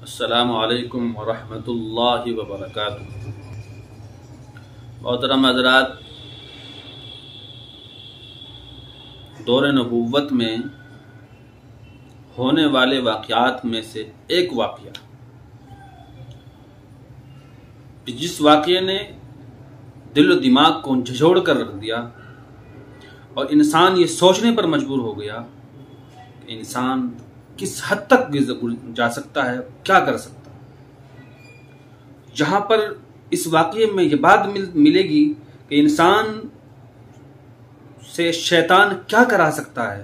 السلام علیکم ورحمۃ اللہ وبرکاتہ۔ محترم حضرات، دور نبوت میں ہونے والے واقعات میں سے ایک واقعہ، جس واقعے نے دل و دماغ کو جھنجھوڑ کر رکھ دیا اور انسان یہ سوچنے پر مجبور ہو گیا کہ انسان کس حد تک جا سکتا ہے، کیا کر سکتا ہے۔ جہاں پر اس واقعے میں یہ بات ملے گی کہ انسان سے شیطان کیا کرا سکتا ہے،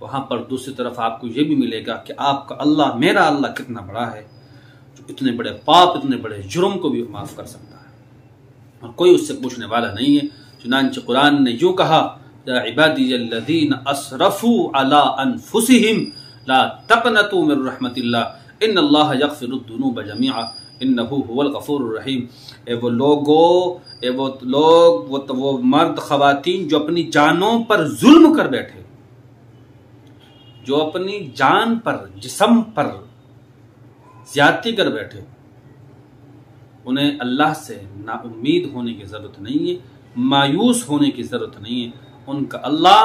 وہاں پر دوسری طرف آپ کو یہ بھی ملے گا کہ آپ کا اللہ، میرا اللہ کتنا بڑا ہے، جو اتنے بڑے پاپ، اتنے بڑے جرم کو بھی معاف کر سکتا ہے اور کوئی اس سے پوچھنے والا نہیں ہے۔ چنانچہ قرآن نے یوں کہا، یا عبادی الذین اسرفوا علی انفسہم لا تقنطوا من رحمت اللہ ان اللہ یغفر الذنوب جميعا انہ هو الغفور الرحیم۔ وہ مرد خواتین جو اپنی جانوں پر ظلم کر بیٹھے، جو اپنی جان پر، جسم پر زیادتی کر بیٹھے، انہیں اللہ سے نا امید ہونے کی ضرورت نہیں ہے، مایوس ہونے کی ضرورت نہیں ہے۔ ان کا اللہ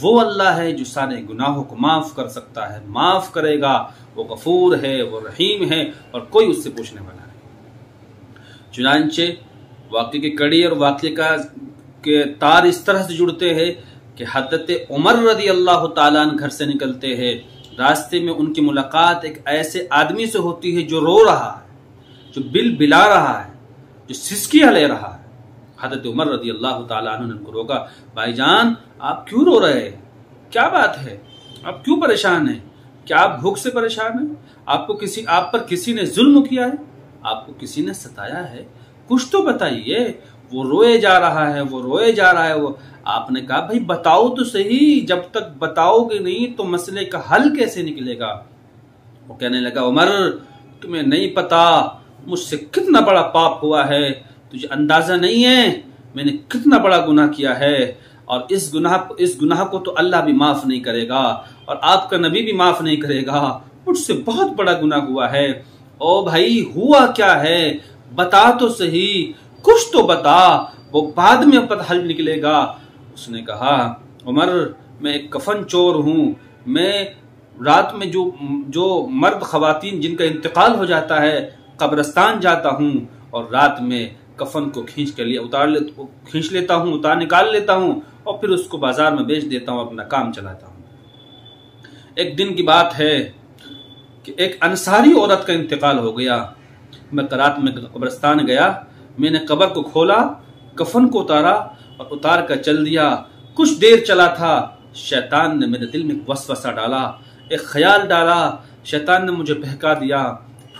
وہ اللہ ہے جو سارے گناہوں کو معاف کر سکتا ہے، معاف کرے گا، وہ غفور ہے، وہ رحیم ہے اور کوئی اس سے پوچھنے والا نہیں۔ چنانچہ واقعے کی کڑی اور واقعے کے تار اس طرح سے جڑتے ہیں کہ حضرت عمر رضی اللہ تعالیٰ عنہ گھر سے نکلتے ہیں، راستے میں ان کی ملاقات ایک ایسے آدمی سے ہوتی ہے جو رو رہا ہے، جو بل بلا رہا ہے، جو سسکیاں لے رہا ہے۔ حضرت عمر رضی اللہ تعالیٰ عنہ نے ان کو روکا، بھائی جان آپ کیوں رو رہے ہیں؟ کیا بات ہے؟ آپ کیوں پریشان ہیں؟ کیا آپ بھوک سے پریشان ہیں؟ آپ پر کسی نے ظلم کیا ہے؟ آپ کو کسی نے ستایا ہے؟ کچھ تو بتائیے۔ وہ روئے جا رہا ہے، وہ روئے جا رہا ہے۔ آپ نے کہا بھائی بتاؤ تو صحیح، جب تک بتاؤ گے نہیں تو مسئلے کا حل کیسے نکلے گا؟ وہ کہنے لگا، عمر تمہیں نہیں پتا مجھ سے کتنا بڑا پاپ ہوا ہے، تجھے اندازہ نہیں ہے میں نے کتنا بڑا گناہ کیا ہے، اور اس گناہ کو تو اللہ بھی معاف نہیں کرے گا اور آپ کا نبی بھی معاف نہیں کرے گا، مجھ سے بہت بڑا گناہ ہوا ہے۔ او بھائی ہوا کیا ہے؟ بتا تو صحیح، کچھ تو بتا، وہ بعد میں پتہ حل نکلے گا۔ اس نے کہا، عمر میں ایک کفن چور ہوں، میں رات میں جو مرد خواتین جن کا انتقال ہو جاتا ہے قبرستان جاتا ہوں اور رات میں کفن کو کھینچ لیتا ہوں، نکال لیتا ہوں اور پھر اس کو بازار میں بیچ دیتا ہوں، اپنا کام چلاتا ہوں۔ ایک دن کی بات ہے کہ ایک انصاری عورت کا انتقال ہو گیا۔ میں رات میں قبرستان گیا، میں نے قبر کو کھولا، کفن کو اتارا اور اتار کر چل دیا۔ کچھ دیر چلا تھا، شیطان نے میرے دل میں ایک وسوسہ ڈالا، ایک خیال ڈالا۔ شیطان نے مجھے بہکا دیا،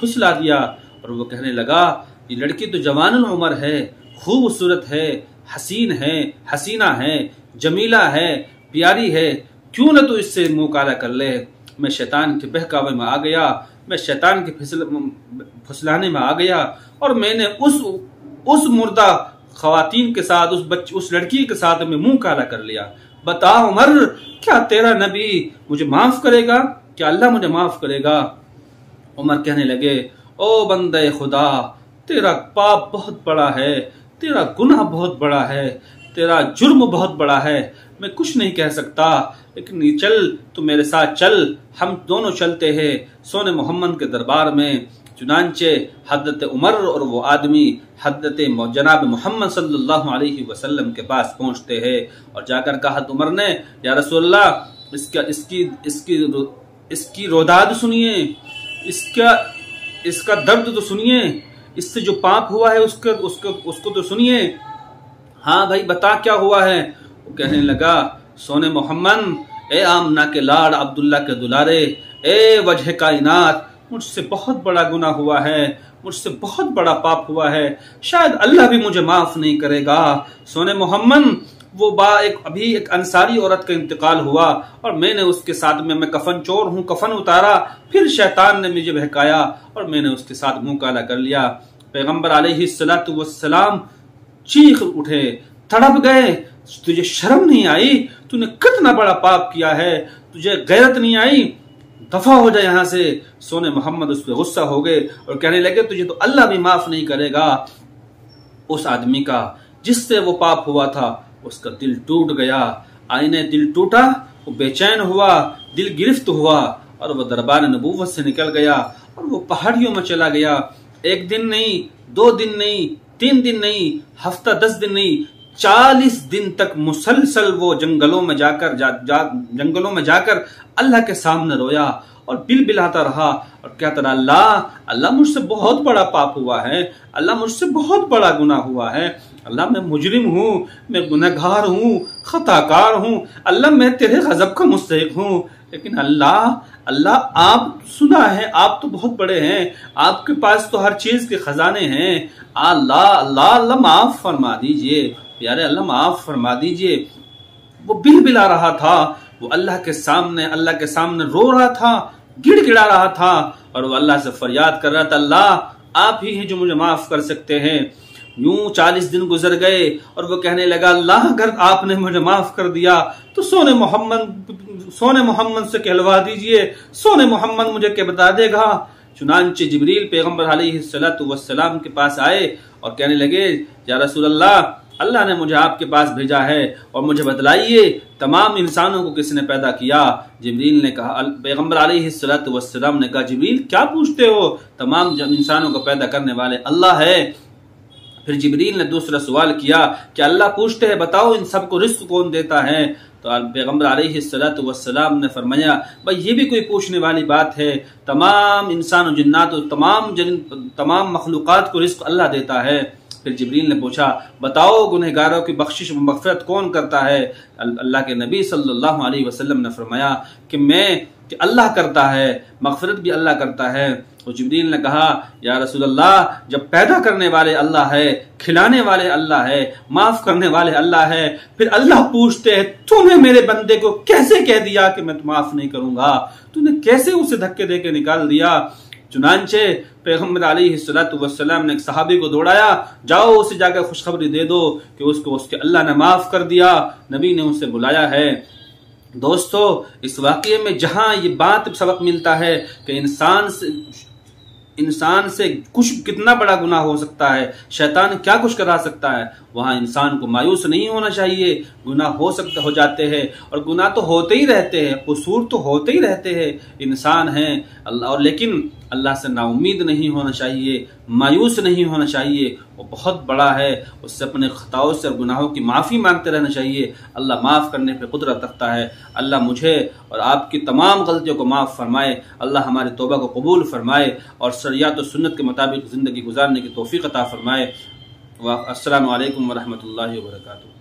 پھسلا دیا اور وہ کہنے لگا، یہ لڑکی تو جوان العمر ہے، خوبصورت ہے، حسین ہے، حسینہ ہے، جمیلہ ہے، پیاری ہے، کیوں نہ تو اس سے منہ کالا کر لے۔ میں شیطان کے بہکاوے میں آ گیا، میں شیطان کے پھسلانے میں آ گیا اور میں نے اس مردہ خواتین کے ساتھ، اس لڑکی کے ساتھ میں منہ کالا کر لیا۔ بتا عمر، کیا تیرا نبی مجھے معاف کرے گا؟ کیا اللہ مجھے معاف کرے گا؟ عمر کہنے لگے، او بندے خدا، تیرا پاپ بہت بڑا ہے، تیرا گناہ بہت بڑا ہے، تیرا جرم بہت بڑا ہے، میں کچھ نہیں کہہ سکتا، لیکن چل تو میرے ساتھ چل، ہم دونوں چلتے ہیں سونے محمد کے دربار میں۔ چنانچہ حضرت عمر اور وہ آدمی حضرت جناب محمد صلی اللہ علیہ وسلم کے پاس پہنچتے ہیں اور جا کر کہا حضرت عمر نے، یا رسول اللہ اس کی روداد سنیے، اس کا درد تو سنیے، اس سے جو پاپ ہوا ہے اس کو تو سنیے۔ ہاں بھائی بتا کیا ہوا ہے؟ وہ کہنے لگا، سونے محمد، اے آمنہ کے لاڑ، عبداللہ کے دلارے، اے وجہ کائنات، مجھ سے بہت بڑا گناہ ہوا ہے، مجھ سے بہت بڑا پاپ ہوا ہے، شاید اللہ بھی مجھے معاف نہیں کرے گا۔ سونے محمد، وہ ابھی ایک انصاری عورت کا انتقال ہوا اور میں نے اس کے ساتھ میں کفن چور ہوں، کفن اتارا، پھر شیطان نے مجھے بہکایا اور میں نے اس کے ساتھ منہ کالا کر لیا۔ پیغمبر علیہ السلام چیخ اٹھے، تڑپ گئے، تجھے شرم نہیں آئی؟ تو نے کتنا بڑا پاپ کیا ہے، تجھے غیرت نہیں آئی؟ دفع ہو جائے یہاں سے۔ سونے محمد اس پہ غصہ ہو گئے اور کہنے لگے تجھے تو اللہ بھی معاف نہیں کرے گا۔ اس آدمی کا جس سے وہ پاپ ہوا تھا اس کا دل ٹوٹ گیا، آئینہ دل ٹوٹا، وہ بے چین ہوا، دل گرفت ہوا اور وہ دربار نبوت سے نکل گیا اور وہ پہاڑیوں میں چلا گیا۔ 1 دن نہیں، 2 دن نہیں، 3 دن نہیں، ہفتہ 10 دن نہیں، 40 دن تک مسلسل وہ جنگلوں میں جا کر اللہ کے سامنے رویا اور بل بلاتا رہا اور کہتا رہا اللہ مجھ سے بہت بڑا پاپ ہوا ہے، اللہ مجھ سے بہت بڑا گناہ ہوا ہے، اللہ میں مجرم ہوں، میں گنہگار ہوں، خطا کار ہوں، اللہ میں تیرے غضب کا مستحق ہوں، لیکن اللہ آپ سنا ہے، آپ تو بہت بڑے ہیں، آپ کے پاس تو ہر چیز کے خزانے ہیں، اللہ معاف فرما دیجئے، پیارے اللہ معاف فرما دیجئے۔ وہ بل بلا رہا تھا، وہ اللہ کے سامنے رو رہا تھا، گڑ گڑا رہا تھا اور وہ اللہ سے فریاد کر رہا تھا اللہ آپ ہی ہیں جو مجھے معاف کر سکتے ہیں۔ یوں 40 دن گزر گئے اور وہ کہنے لگا اللہ اگر آپ نے مجھے معاف کر دیا تو سونے محمد سے کہلوا دیجئے، سونے محمد مجھے کیا بتا دے گا۔ چنانچہ جبریل پیغمبر علیہ السلام کے پاس آئے اور کہنے لگے یا رسول اللہ نے مجھے آپ کے پاس بھیجا ہے اور مجھے بتلائیے تمام انسانوں کو کس نے پیدا کیا۔ جبریل نے کہا، پیغمبر علیہ السلام نے کہا جبریل کیا پوچھتے ہو، تمام انسانوں کو پیدا کرنے والے اللہ ہے۔ پھر جبریل نے دوسرا سوال کیا کہ اللہ پوچھتے ہیں بتاؤ ان سب کو رزق کون دیتا ہے، تو پیغمبر علیہ السلام نے فرمایا بھائی یہ بھی کوئی پوچھنے والی بات ہے، تمام انسان و جنات و تمام مخلوقات کو رزق اللہ دیتا ہے۔ پھر جبریل نے پوچھا بتاؤ گنہگاروں کی بخشش و مغفرت کون کرتا ہے، اللہ کے نبی صلی اللہ علیہ وسلم نے فرمایا کہ اللہ کرتا ہے، مغفرت بھی اللہ کرتا ہے۔ تو جبریل نے کہا یا رسول اللہ جب پیدا کرنے والے اللہ ہے، کھلانے والے اللہ ہے، معاف کرنے والے اللہ ہے، پھر اللہ پوچھتے ہیں تو نے میرے بندے کو کیسے کہہ دیا کہ میں معاف نہیں کروں گا، تو نے کیسے اسے دھکے دے کے نکال دیا۔ چنانچہ پیغمبر علیہ السلام نے ایک صحابی کو دوڑایا، جاؤ اسے جا کر خوشخبری دے دو کہ اس کے اللہ نے معاف کر دیا، نبی نے اسے بلایا ہے۔ دوستو اس واقعے میں جہاں یہ بات سبق ملتا ہے کہ انسان سے کچھ کتنا بڑا گناہ ہو سکتا ہے، شیطان کیا کچھ کرا سکتا ہے، وہاں انسان کو مایوس نہیں ہونا چاہیے۔ گناہ ہو جاتے ہیں اور گناہ تو ہوتے ہی رہتے ہیں، قصور تو ہوتے ہی رہتے ہیں، انسان ہیں لیکن اللہ سے نا امید نہیں ہونا چاہیے، مایوس نہیں ہونا چاہیے، وہ بہت بڑا ہے، اس سے اپنے خطاؤں سے اور گناہوں کی معافی مانگتے رہنا چاہیے۔ اللہ معاف کرنے پہ قدرت رکھتا ہے۔ اللہ مجھے اور آپ کی تمام غلطیوں کو معاف فرمائے، اللہ ہماری توبہ کو قبول فرمائے اور شریعت و سنت کے مطابق زندگی گزارنے کی توفیق عطا فرمائے۔ السلام علیکم ورحمۃ اللہ وبرکاتہ۔